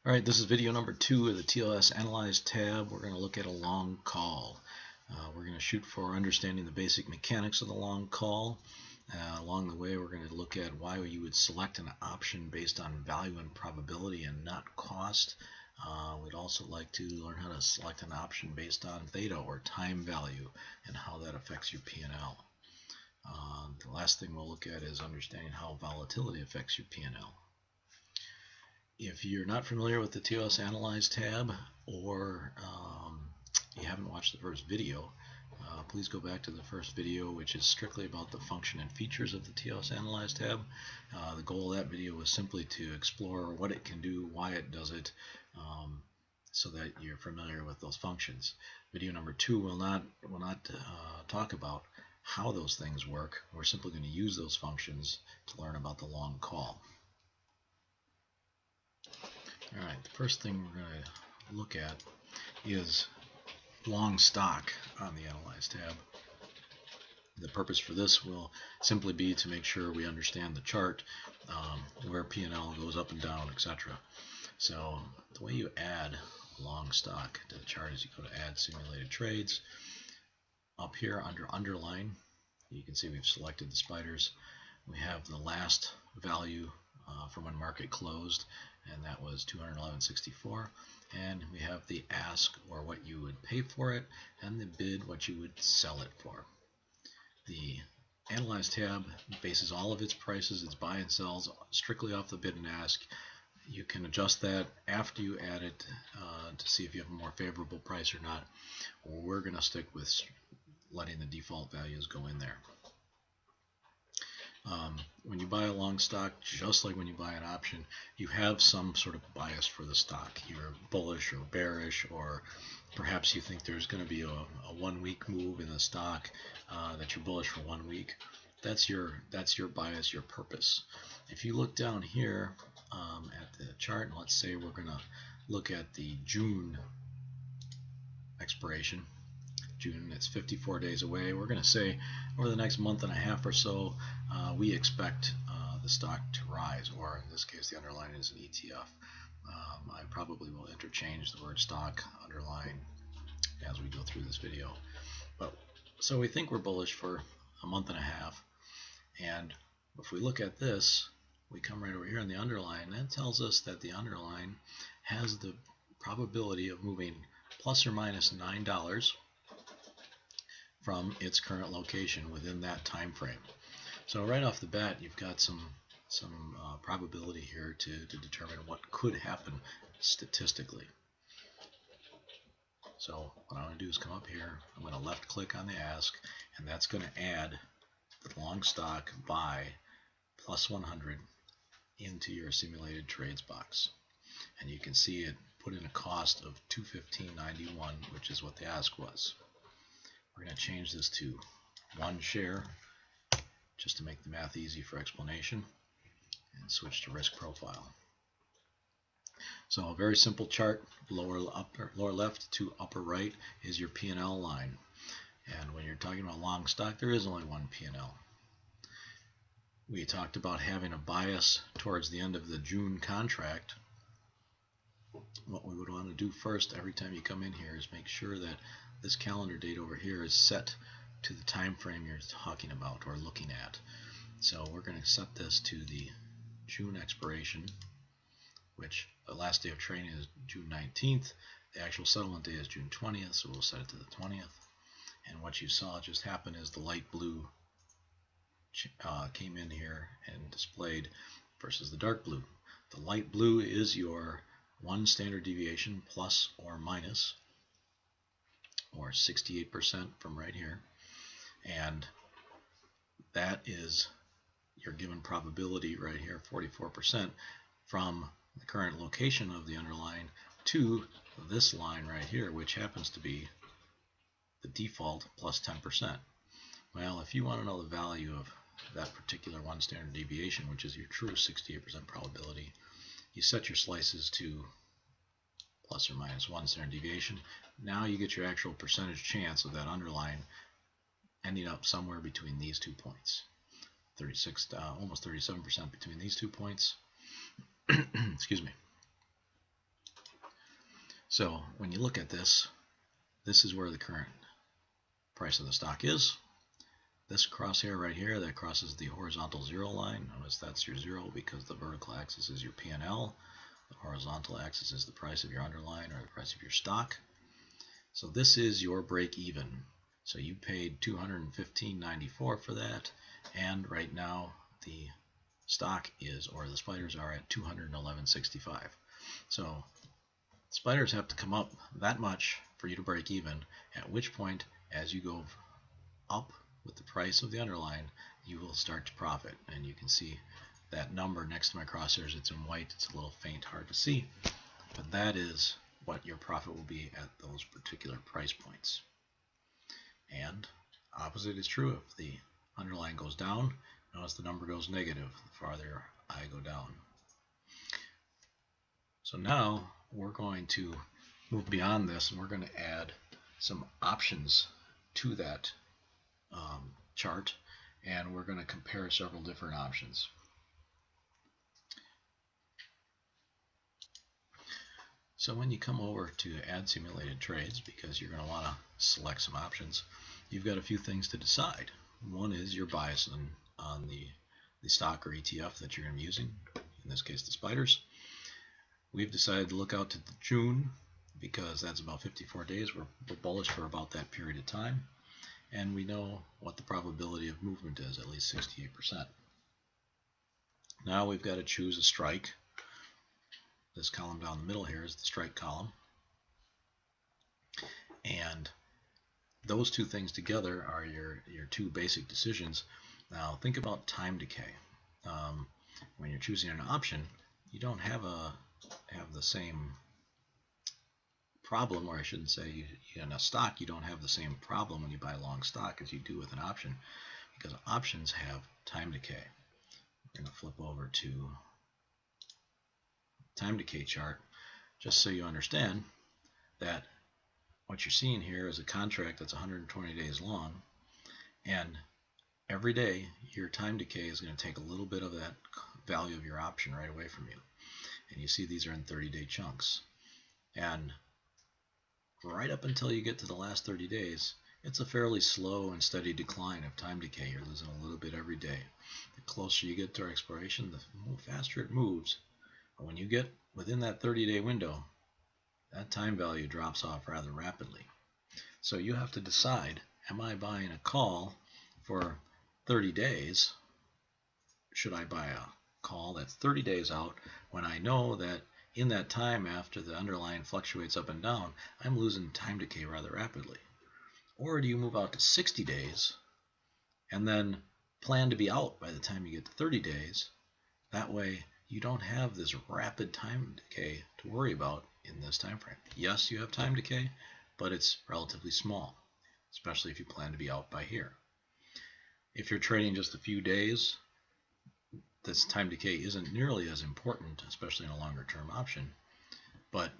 Alright, this is video number 2 of the TOS Analyze tab. We're going to look at a long call. We're going to shoot for understanding the basic mechanics of the long call. Along the way, we're going to look at why you would select an option based on value and probability and not cost. We'd also like to learn how to select an option based on theta or time value and how that affects your P&L. The last thing we'll look at is understanding how volatility affects your P&L. If you're not familiar with the TOS Analyze tab, or you haven't watched the first video, please go back to the first video, which is strictly about the function and features of the TOS Analyze tab. The goal of that video was simply to explore what it can do, why it does it, so that you're familiar with those functions. Video number 2 will not talk about how those things work. We're simply going to use those functions to learn about the long call. Alright, the first thing we're going to look at is long stock on the Analyze tab. The purpose for this will simply be to make sure we understand the chart, where P&L goes up and down, etc. So the way you add long stock to the chart is you go to Add Simulated Trades. Up here under Underline, you can see we've selected the spiders. We have the last value from when market closed, and that was 211.64, and we have the ask, or what you would pay for it, and the bid, what you would sell it for. The Analyze tab bases all of its prices, its buy and sells, strictly off the bid and ask. You can adjust that after you add it to see if you have a more favorable price or not. We're going to stick with letting the default values go in there. When you buy a long stock, just like when you buy an option, you have some sort of bias for the stock. You're bullish or bearish, or perhaps you think there's going to be a 1 week move in the stock, that you're bullish for 1 week. That's your bias, your purpose. If you look down here at the chart, and let's say we're going to look at the June expiration. June, it's 54 days away. We're going to say over the next month and a half or so, we expect the stock to rise, or in this case the underline is an ETF. I probably will interchange the word stock, underline, as we go through this video. But so we think we're bullish for a month and a half, and if we look at this, we come right over here in the underline. That tells us that the underline has the probability of moving plus or minus $9 from its current location within that time frame. So right off the bat, you've got some probability here to determine what could happen statistically. So what I'm going to do is come up here, I'm going to left click on the ask, and that's going to add the long stock buy plus 100 into your simulated trades box. And you can see it put in a cost of $215.91, which is what the ask was. We're going to change this to 1 share just to make the math easy for explanation, and switch to risk profile. So a very simple chart. Lower left to upper right is your P&L line, and when you're talking about long stock, there is only one P&L. We talked about having a bias towards the end of the June contract. What we would want to do first every time you come in here is make sure that this calendar date over here is set to the time frame you're talking about or looking at. So we're going to set this to the June expiration, which the last day of trading is June 19th. The actual settlement day is June 20th, so we'll set it to the 20th. And what you saw just happen is the light blue came in here and displayed versus the dark blue. The light blue is your 1 standard deviation plus or minus, or 68% from right here, and that is your given probability right here, 44%, from the current location of the underline to this line right here, which happens to be the default plus 10%. Well, if you want to know the value of that particular 1 standard deviation, which is your true 68% probability, you set your slices to plus or minus 1 standard deviation. Now you get your actual percentage chance of that underline ending up somewhere between these 2 points. 36, almost 37% between these 2 points. Excuse me. So when you look at this, this is where the current price of the stock is. This crosshair right here, that crosses the horizontal zero line. Notice that's your zero because the vertical axis is your P&L. The horizontal axis is the price of your underlying or the price of your stock. So this is your break even. So you paid $215.94 for that, and right now the stock is, or the spiders are at $211.65. So spiders have to come up that much for you to break even, at which point, as you go up with the price of the underlying, you will start to profit. And you can see that number next to my crosshairs. It's in white. It's a little faint, hard to see, but that is what your profit will be at those particular price points. And opposite is true. If the underlying goes down, notice the number goes negative the farther I go down. So now we're going to move beyond this, and we're going to add some options to that chart, and we're going to compare several different options. So when you come over to add simulated trades, because you're going to want to select some options, you've got a few things to decide. One is your bias on the stock or ETF that you're going to be using, in this case the spiders. We've decided to look out to June because that's about 54 days. We're bullish for about that period of time, and we know what the probability of movement is, at least 68%. Now we've got to choose a strike. This column down the middle here is the strike column, and those two things together are your two basic decisions. Now think about time decay. When you're choosing an option, you don't have the same problem, or I shouldn't say, in a stock you don't have the same problem when you buy long stock as you do with an option, because options have time decay. We're going to flip over to time decay chart just so you understand that what you're seeing here is a contract that's 120 days long, and every day your time decay is going to take a little bit of that value of your option right away from you. And you see these are in 30-day chunks, and right up until you get to the last 30 days, it's a fairly slow and steady decline of time decay. You're losing a little bit every day. The closer you get to expiration, the faster it moves. But when you get within that 30-day window, that time value drops off rather rapidly. So you have to decide, am I buying a call for 30 days? Should I buy a call that's 30 days out when I know that in that time after the underlying fluctuates up and down, I'm losing time decay rather rapidly? Or do you move out to 60 days and then plan to be out by the time you get to 30 days? That way you don't have this rapid time decay to worry about in this time frame. Yes, you have time decay, but it's relatively small, especially if you plan to be out by here. If you're trading just a few days, this time decay isn't nearly as important, especially in a longer term option, but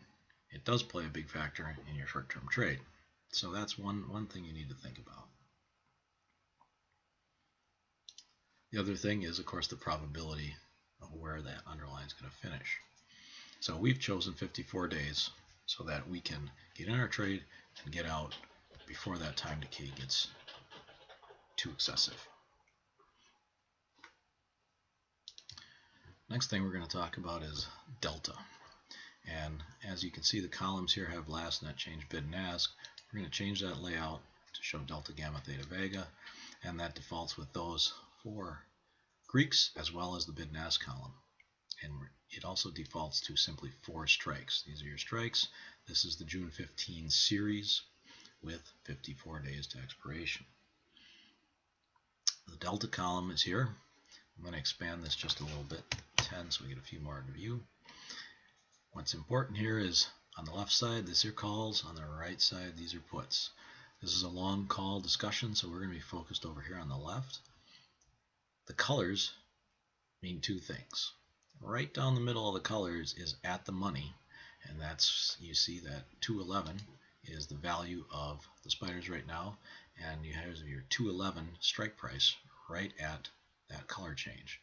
it does play a big factor in your short term trade. So that's one thing you need to think about. The other thing is, of course, the probability of where that underlying is going to finish. So we've chosen 54 days so that we can get in our trade and get out before that time decay gets too excessive. Next thing we're going to talk about is delta. And as you can see, the columns here have last net change, bid and ask. We're going to change that layout to show delta, gamma, theta, vega, and that defaults with those four Greeks as well as the bid and ask column. And it also defaults to simply 4 strikes. These are your strikes. This is the June 15 series with 54 days to expiration. The delta column is here. I'm going to expand this just a little bit, 10, so we get a few more in view. What's important here is on the left side, these are calls. On the right side, these are puts. This is a long call discussion, so we're going to be focused over here on the left. The colors mean 2 things. Right down the middle of the colors is at the money, and that's, you see that 211 is the value of the spiders right now, and you have your 211 strike price right at that color change.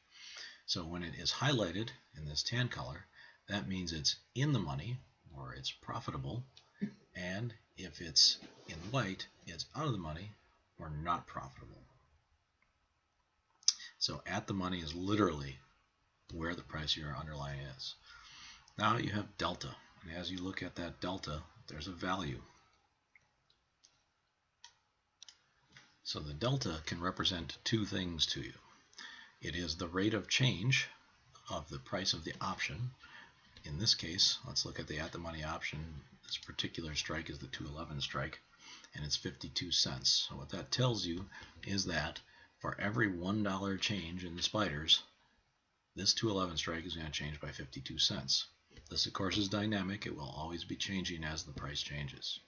So when it is highlighted in this tan color, that means it's in the money or it's profitable, and if it's in white, it's out of the money or not profitable. So at the money is literally where the price of your underlying is. Now you have delta, and as you look at that delta, there's a value. So the delta can represent two things to you. It is the rate of change of the price of the option. In this case, let's look at the money option. This particular strike is the 211 strike, and it's 52 cents. So what that tells you is that for every $1 change in the spiders, this 211 strike is going to change by 52 cents. This, of course, is dynamic. It will always be changing as the price changes.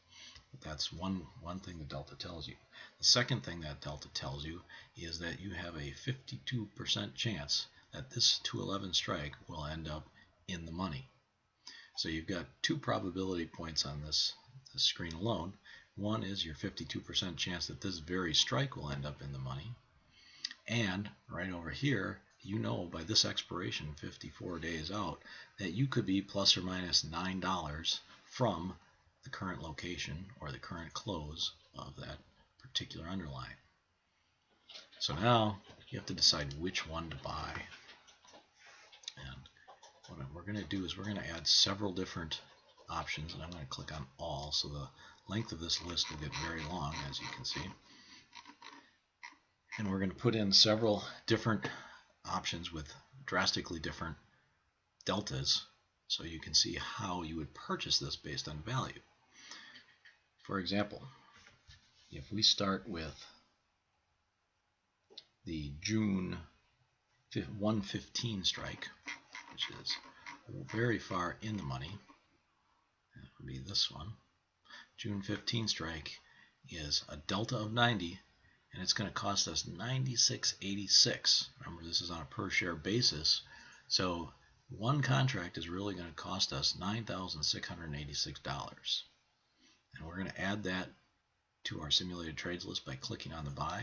But that's one thing the delta tells you. The second thing that delta tells you is that you have a 52% chance that this 211 strike will end up in the money. So you've got two probability points on this screen alone. One is your 52% chance that this very strike will end up in the money. And right over here, you know by this expiration 54 days out that you could be plus or minus $9 from the current location or the current close of that particular underlying. So now you have to decide which one to buy. And what we're going to do is we're going to add several different options, and I'm going to click on all, so the length of this list will get very long, as you can see. And we're going to put in several different options with drastically different deltas, so you can see how you would purchase this based on value. For example, if we start with the June 115 strike, which is very far in the money, that would be this one. June 15 strike is a delta of 90, and it's going to cost us $96.86. Remember, this is on a per share basis, so one contract is really going to cost us $9,686. And we're going to add that to our simulated trades list by clicking on the buy.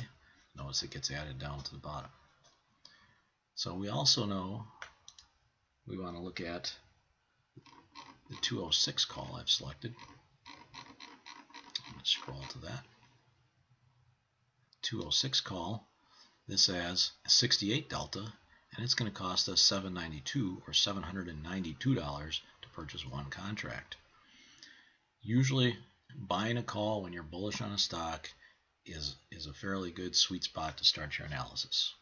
Notice it gets added down to the bottom. So we also know we want to look at the 206 call I've selected. Let's scroll to that. 206 call, this has a 68 delta, and it's going to cost us $792 or $792 to purchase one contract. Usually buying a call when you're bullish on a stock is a fairly good sweet spot to start your analysis.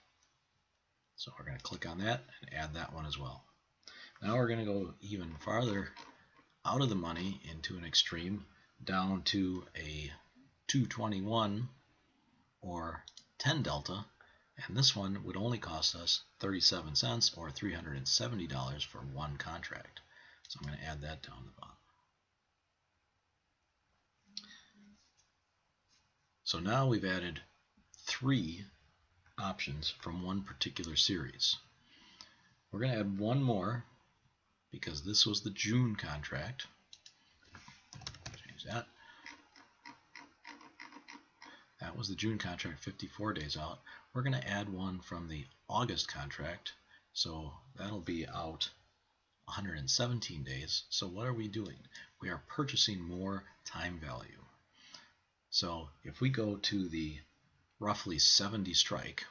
So we're going to click on that and add that one as well. Now we're going to go even farther out of the money into an extreme, down to a 221 or 10 delta, and this one would only cost us 37 cents or $370 for one contract. So I'm going to add that down the bottom. So now we've added 3 options from one particular series. We're going to add one more because this was the June contract. Change that. That was the June contract, 54 days out. We're going to add one from the August contract, so that'll be out 117 days. So what are we doing? We are purchasing more time value. So if we go to the roughly 70 strike,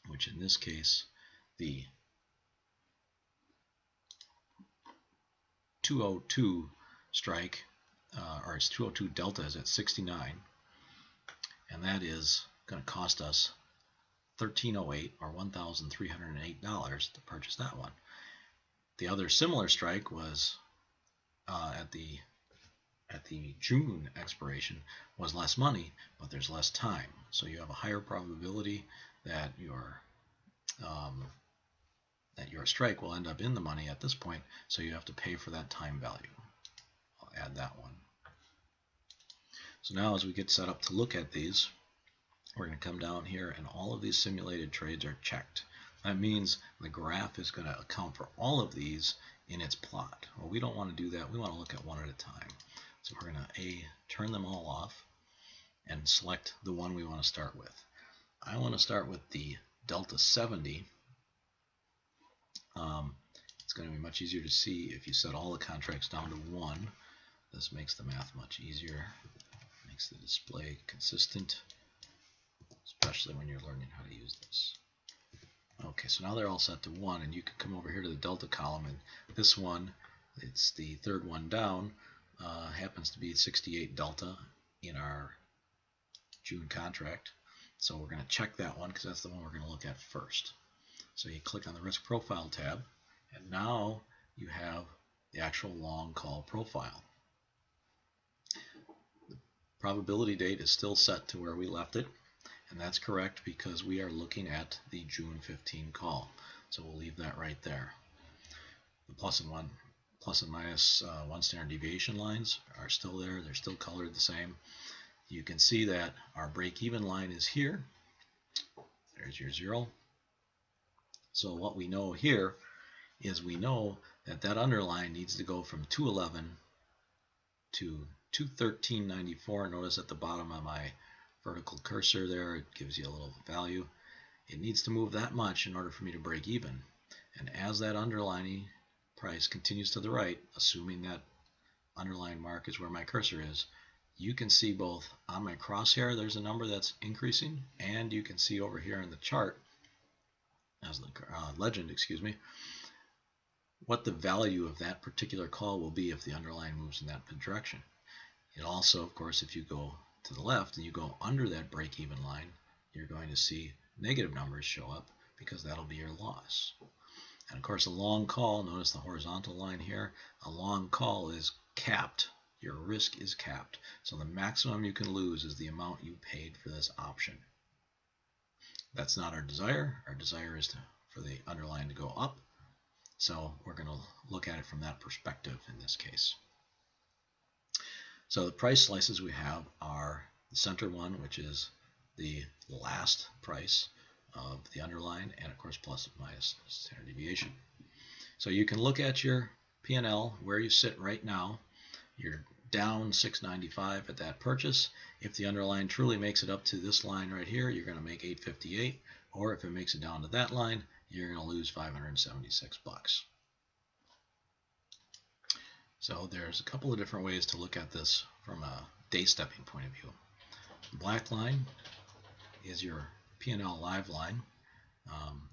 which in this case the 202 strike, or its 202 delta is at 69, and that is going to cost us $1,308 or $1,308 to purchase that one. The other similar strike was at the June expiration, was less money, but there's less time, so you have a higher probability that your strike will end up in the money at this point, so you have to pay for that time value. I'll add that one. So now as we get set up to look at these, we're going to come down here and all of these simulated trades are checked. That means the graph is going to account for all of these in its plot. Well, we don't want to do that. We want to look at one at a time. So we're going to turn them all off and select the one we want to start with. I want to start with the delta 70. It's going to be much easier to see if you set all the contracts down to 1. This makes the math much easier, makes the display consistent, especially when you're learning how to use this. Okay, so now they're all set to 1, and you can come over here to the delta column, and this one, it's the third one down, happens to be 68 delta in our June contract. So we're going to check that one because that's the one we're going to look at first. So you click on the risk profile tab, and now you have the actual long call profile. The probability date is still set to where we left it, and that's correct because we are looking at the June 15 call. So we'll leave that right there. The plus and minus 1 standard deviation lines are still there. They're still colored the same. You can see that our break-even line is here. There's your 0. So what we know here is we know that that underline needs to go from 211 to 213.94. Notice at the bottom of my vertical cursor there, it gives you a little value. It needs to move that much in order for me to break even. And as that underlining price continues to the right, assuming that underline mark is where my cursor is, you can see both on my crosshair there's a number that's increasing, and you can see over here in the chart, as the legend, what the value of that particular call will be if the underline moves in that direction. It also, of course, if you go to the left and you go under that break-even line, you're going to see negative numbers show up because that'll be your loss. And of course, a long call, notice the horizontal line here, a long call is capped. Your risk is capped. So the maximum you can lose is the amount you paid for this option. That's not our desire. Our desire is for the underline to go up. So we're going to look at it from that perspective in this case. So the price slices we have are the center one, which is the last price of the underline, and of course plus and minus standard deviation. So you can look at your P&L where you sit right now. You're down $6.95 at that purchase. If the underline truly makes it up to this line right here, you're going to make $8.58, or if it makes it down to that line, you're going to lose $576. So there's a couple of different ways to look at this from a day stepping point of view. The black line is your P&L live line.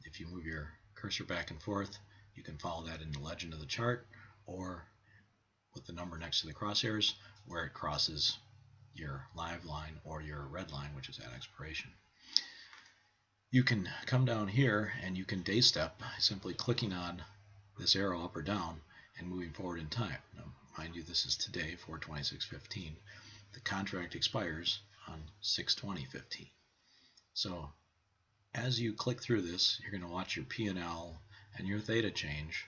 If you move your cursor back and forth, you can follow that in the legend of the chart, or with the number next to the crosshairs where it crosses your live line or your red line, which is at expiration. You can come down here and you can day step simply clicking on this arrow up or down and moving forward in time. Now, mind you, this is today, 4/26/15. The contract expires on 6/20/15. So as you click through this, you're going to watch your P&L and your theta change.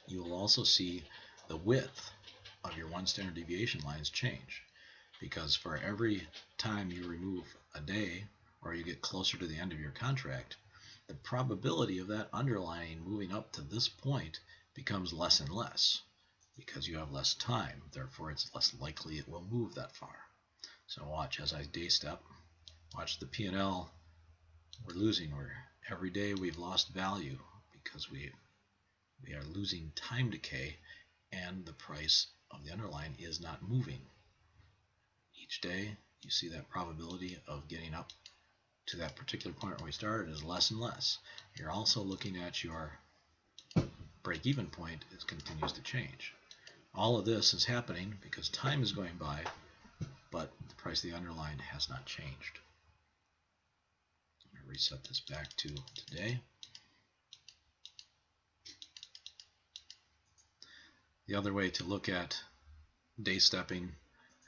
You will also see the width of your 1 standard deviation lines change, because for every time you remove a day or you get closer to the end of your contract, the probability of that underlying moving up to this point becomes less and less because you have less time. Therefore, it's less likely it will move that far. So watch as I day step. Watch the P&L. We're losing. Every day we've lost value because we are losing time decay, and the price of the underlying is not moving. Each day you see that probability of getting up to that particular point where we started is less and less. You're also looking at your break-even point. It continues to change. All of this is happening because time is going by, but the price of the underlying has not changed. I'm going to reset this back to today. The other way to look at day stepping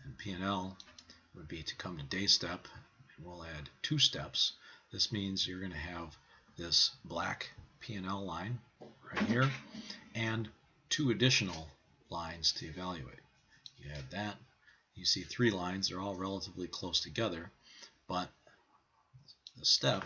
and P&L would be to come to day step, and we'll add 2 steps. This means you're going to have this black P&L line right here and 2 additional lines to evaluate. You add that, you see 3 lines. They're all relatively close together, but the step,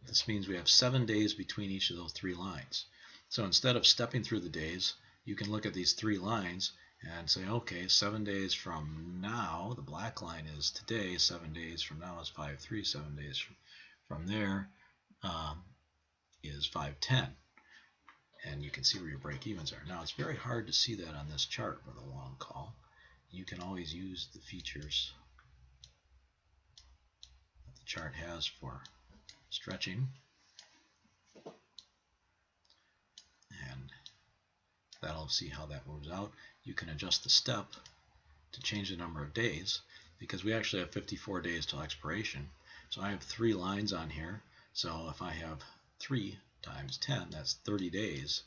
this means we have 7 days between each of those 3 lines. So instead of stepping through the days, you can look at these 3 lines and say, okay, 7 days from now, the black line is today, 7 days from now is 5/3, 7 days from there is 510. And you can see where your break-evens are. Now, it's very hard to see that on this chart with a long call. You can always use the features that the chart has for stretching, and that'll see how that moves out. You can adjust the step to change the number of days, because we actually have 54 days till expiration. So I have 3 lines on here. So if I have 3 times 10, that's 30 days.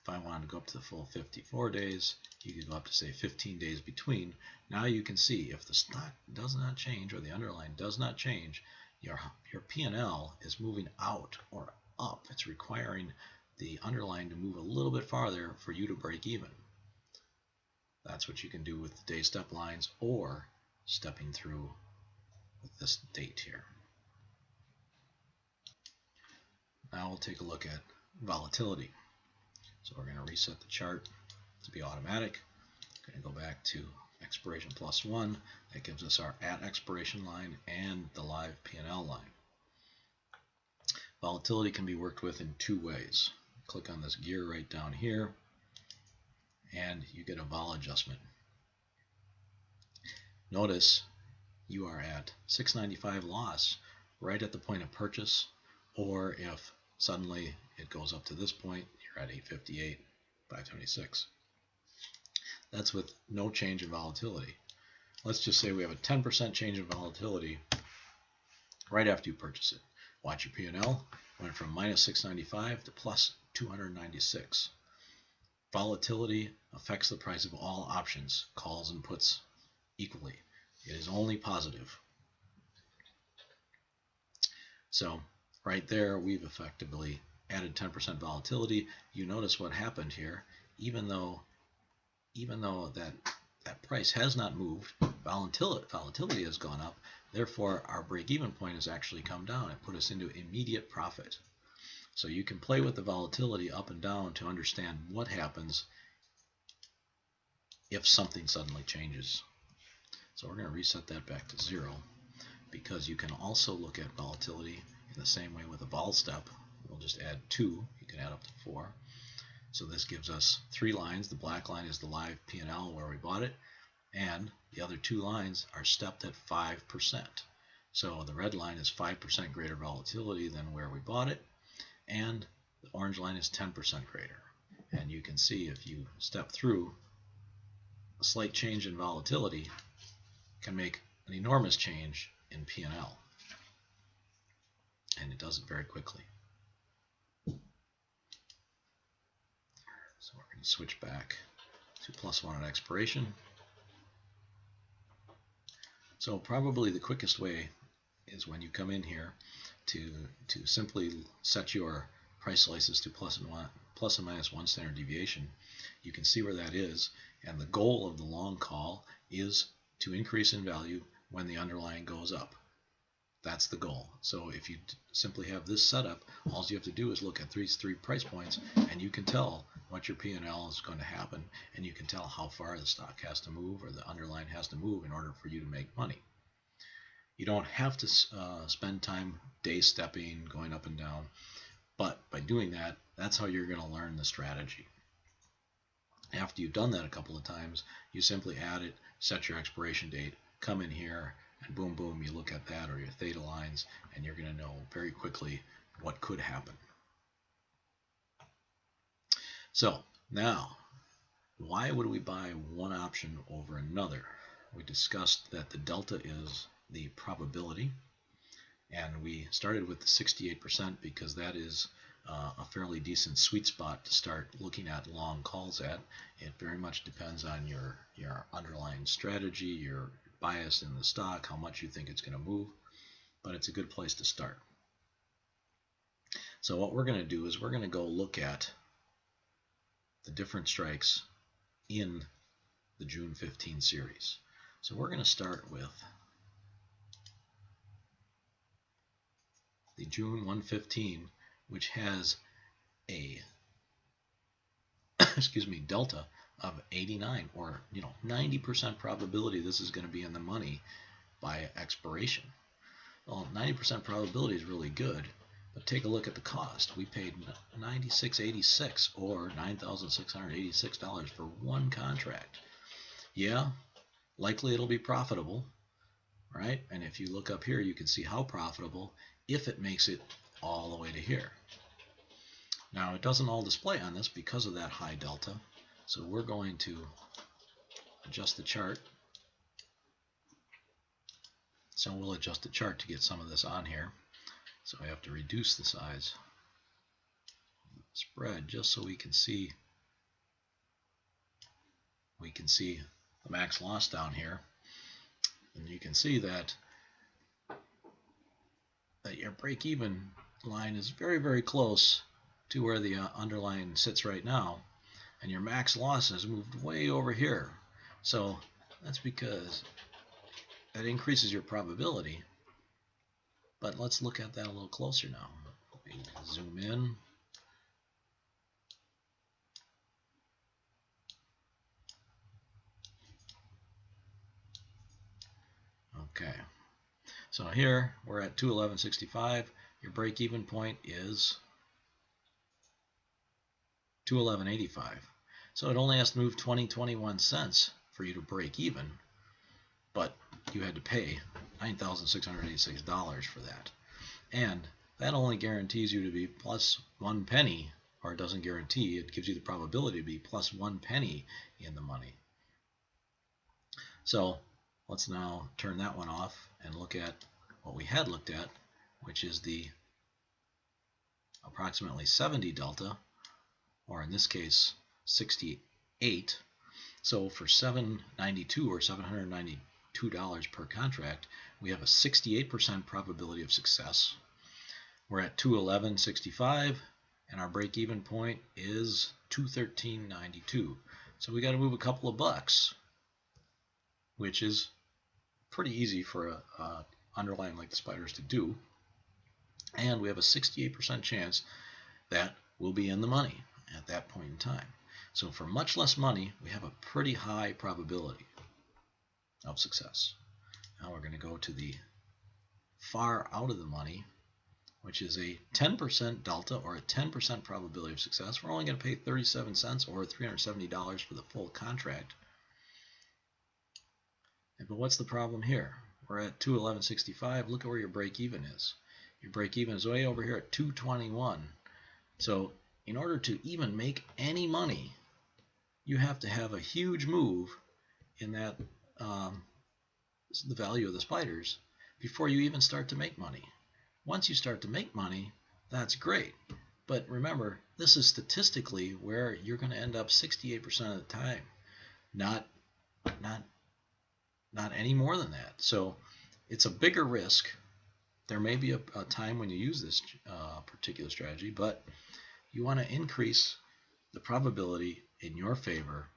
If I wanted to go up to the full 54 days, you could go up to, say, 15 days between. Now you can see if the stock does not change or the underlying does not change, your P&L is moving out or up. It's requiring the underlying to move a little bit farther for you to break even. That's what you can do with the day step lines or stepping through with this date here. Now we'll take a look at volatility. So we're going to reset the chart to be automatic. Going to go back to expiration +1. That gives us our at expiration line and the live P&L line. Volatility can be worked with in 2 ways. Click on this gear right down here, and you get a vol adjustment. Notice you are at 695 loss right at the point of purchase, or if suddenly it goes up to this point, you're at 858, 526. That's with no change in volatility. Let's just say we have a 10% change in volatility right after you purchase it. Watch your P&L, went from -695 to +296. Volatility affects the price of all options, calls and puts, equally. It is only positive. So right there, we've effectively added 10% volatility. You notice what happened here. Even though that price has not moved, volatility has gone up. Therefore, our break-even point has actually come down and put us into immediate profit. So you can play with the volatility up and down to understand what happens if something suddenly changes. So we're going to reset that back to 0, because you can also look at volatility in the same way with a vol step. We'll just add 2. You can add up to 4. So this gives us 3 lines. The black line is the live P&L where we bought it, and the other 2 lines are stepped at 5%. So the red line is 5% greater volatility than where we bought it, and the orange line is 10% greater. And you can see if you step through, a slight change in volatility can make an enormous change in P&L, and it does it very quickly. So we're going to switch back to +1 at expiration. So probably the quickest way is when you come in here to simply set your price slices to plus and minus 1 standard deviation. You can see where that is, and the goal of the long call is to increase in value when the underlying goes up. That's the goal. So if you simply have this setup, all you have to do is look at these 3 price points, and you can tell what your P&L is going to happen, and you can tell how far the stock has to move or the underlying has to move in order for you to make money. You don't have to spend time day stepping, going up and down, but by doing that, that's how you're going to learn the strategy. After you've done that a couple of times, you simply add it, set your expiration date, come in here, and boom, boom, you look at that or your theta lines, and you're going to know very quickly what could happen. So now, why would we buy one option over another? We discussed that the delta is the probability, and we started with the 68% because that is a fairly decent sweet spot to start looking at long calls at. It very much depends on your underlying strategy, your bias in the stock, how much you think it's going to move, but it's a good place to start. So what we're going to do is we're going to go look at the different strikes in the June 15 series. So we're going to start with the June 115, which has a delta of 89, or 90% probability this is going to be in the money by expiration. Well, 90% probability is really good, But take a look at the cost. We paid $96.86 or $9,686 for one contract. Yeah, likely it'll be profitable, right? And if you look up here, you can see how profitable if it makes it all the way to here. Now, it doesn't all display on this because of that high delta. So we're going to adjust the chart. So we'll adjust the chart to get some of this on here. So I have to reduce the size of the spread just so we can see the max loss down here. And you can see that your break-even line is very, very close to where the underline sits right now, and your max loss has moved way over here. So that's because that increases your probability. But let's look at that a little closer now. We zoom in. Okay, so here we're at 211.65. Your break-even point is 211.85. So it only has to move 21 cents for you to break even, but you had to pay $9,686 for that. And that only guarantees you to be plus 1 penny, or it doesn't guarantee, it gives you the probability to be plus 1 penny in the money. So let's now turn that one off and look at what we had looked at, which is the approximately 70 delta, or in this case 68. So for $792 or $792 per contract, we have a 68% probability of success. We're at 211.65 and our break-even point is 213.92. So we got to move a couple of bucks, which is pretty easy for a underlying like the spiders to do. And we have a 68% chance that we'll be in the money at that point in time. So for much less money, we have a pretty high probability of success. Now we're going to go to the far out of the money, which is a 10% delta or a 10% probability of success. We're only going to pay 37 cents or $370 for the full contract. But what's the problem here? We're at 211.65. Look at where your break-even is. Your break-even is way over here at 221. So in order to even make any money, you have to have a huge move in that the value of the spiders before you even start to make money. Once you start to make money, that's great. But remember, this is statistically where you're going to end up 68% of the time, not any more than that. So it's a bigger risk. There may be a time when you use this particular strategy, but you want to increase the probability in your favor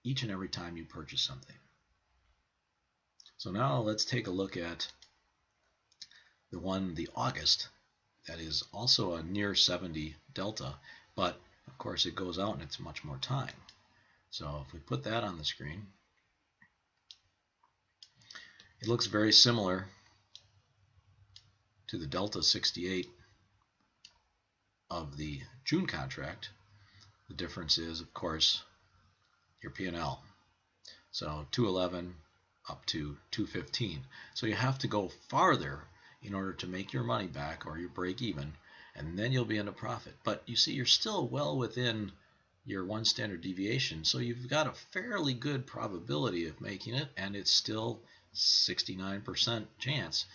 each and every time you purchase something. So now let's take a look at the August, that is also a near 70 delta, but of course it goes out and it's much more time. So if we put that on the screen, it looks very similar to the delta 68 of the June contract. The difference is, of course, your P&L. So 211 up to 215. So you have to go farther in order to make your money back or your break even, and then you'll be in a profit. But you see, you're still well within your one standard deviation, so you've got a fairly good probability of making it, and it's still 69% chance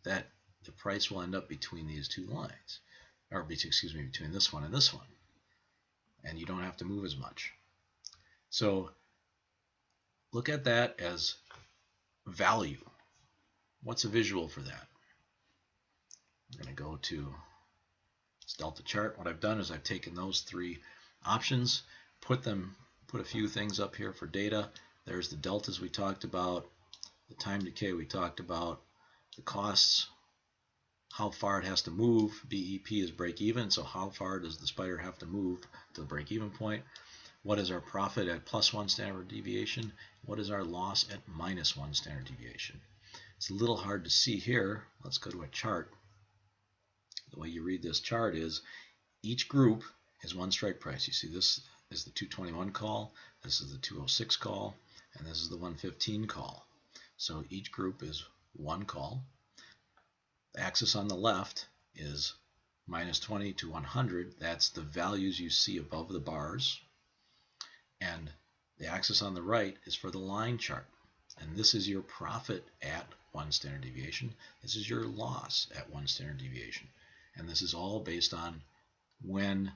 that the price will end up between these two lines, or between this one and this one, and you don't have to move as much. So look at that as value. What's a visual for that? I'm going to go to this delta chart. What I've done is I've taken those three options, put a few things up here for data. There's the deltas we talked about, the time decay we talked about, the costs, how far it has to move. BEP is break even, so how far does the spider have to move to the break even point? What is our profit at +1 standard deviation? What is our loss at -1 standard deviation? It's a little hard to see here. Let's go to a chart. The way you read this chart is each group is one strike price. You see this is the 221 call, this is the 206 call, and this is the 115 call. So each group is one call. The axis on the left is minus 20 to 100. That's the values you see above the bars. And the axis on the right is for the line chart. And this is your profit at 1 standard deviation. This is your loss at 1 standard deviation. And this is all based on when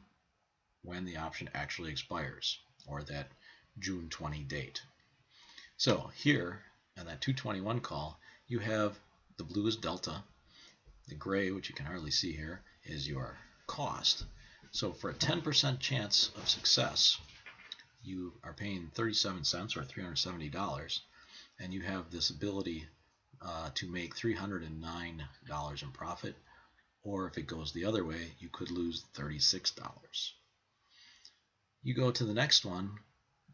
the option actually expires, or that June 20 date. So here on that 221 call, you have the blue is delta, the gray, which you can hardly see here, is your cost. So for a 10% chance of success, you are paying 37 cents or $370, and you have this ability to make $309 in profit, or if it goes the other way, you could lose $36. You go to the next one.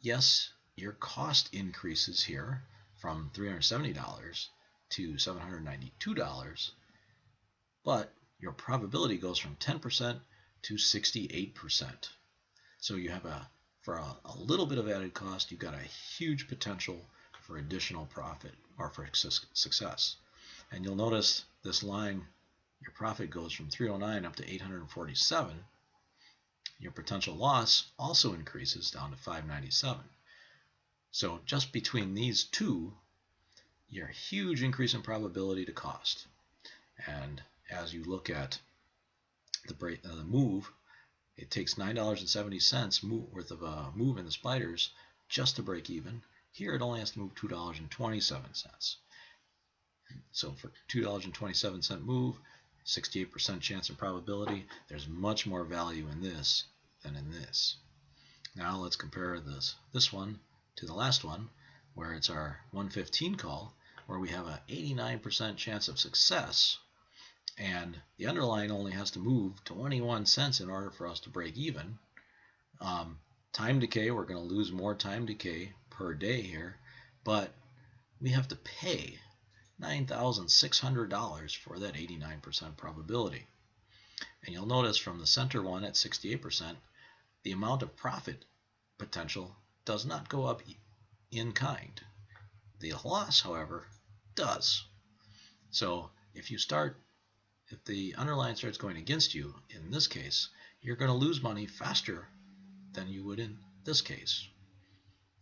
Yes, your cost increases here from $370 to $792, but your probability goes from 10% to 68%. So you have for a little bit of added cost, you've got a huge potential for additional profit or for success. And you'll notice this line, your profit goes from 309 up to 847. Your potential loss also increases down to 597. So just between these two, your huge increase in probability to cost. And as you look at the move, it takes $9.70 worth of a move in the spiders just to break even. Here it only has to move $2.27. So for $2.27 move, 68% chance of probability, there's much more value in this than in this. Now let's compare this one to the last one, where it's our 115 call, where we have an 89% chance of success, and the underlying only has to move 21 cents in order for us to break even. Time decay, we're going to lose more time decay per day here, but we have to pay $9,600 for that 89% probability. And you'll notice from the center one at 68%, the amount of profit potential does not go up in kind. The loss, however, does. So if the underlying starts going against you, in this case, you're going to lose money faster than you would in this case.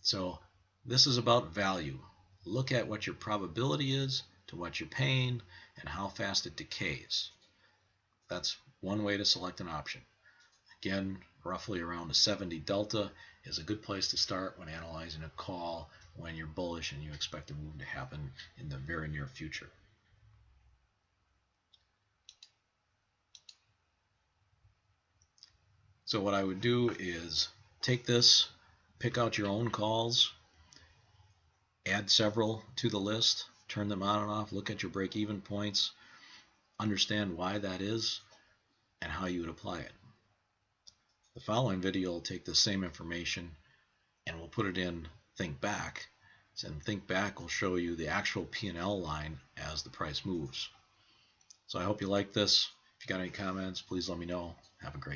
So this is about value. Look at what your probability is to what you're paying and how fast it decays. That's one way to select an option. Again, roughly around a 70 delta is a good place to start when analyzing a call when you're bullish and you expect a move to happen in the very near future. So what I would do is take this, pick out your own calls, add several to the list, turn them on and off, look at your break-even points, understand why that is, and how you would apply it. The following video will take the same information and we'll put it in Think Back. And Think Back will show you the actual P&L line as the price moves. So I hope you like this. If you got any comments, please let me know. Have a great day.